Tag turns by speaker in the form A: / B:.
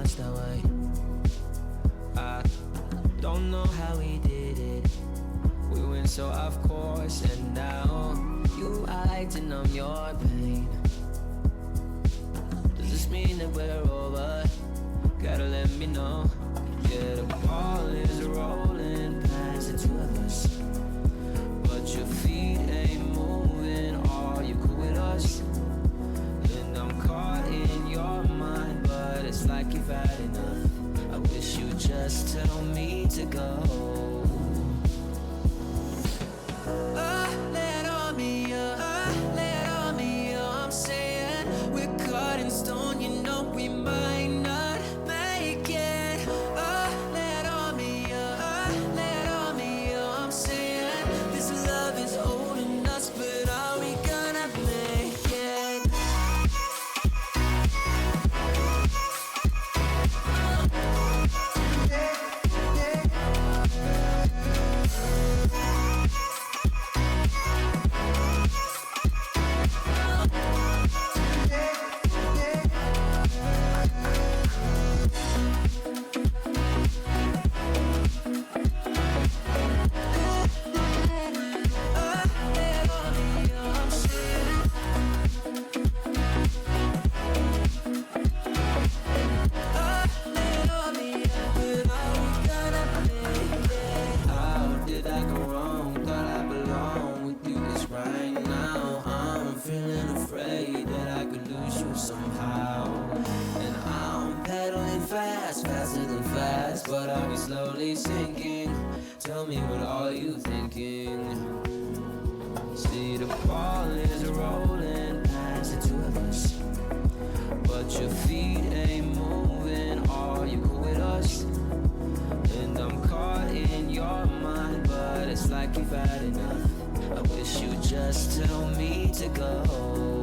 A: us that way. I don't know how we did it. We went so off course, and now you like to numb your pain. Does this mean that we're over? Gotta let me know. Yeah, the ball is rolling past the two of us, but your feet ain't moving. Are you cool with us? And I'm caught in your mind, but it's like you've had enough. I wish you'd just tell me to go. Lay it on me, lay it on me, I'm saying we're cut in stone, you know we might not make it. Lay it on me, lay it on me, I'm saying this love is holding us, but are we gonna make it? Faster than fast, but are we slowly sinking? Tell me, what are you thinking? See, the ball is rolling past the two of us, but your feet ain't moving. Are you cool with us? And I'm caught in your mind, but it's like you've had enough. I wish you'd just tell me to go.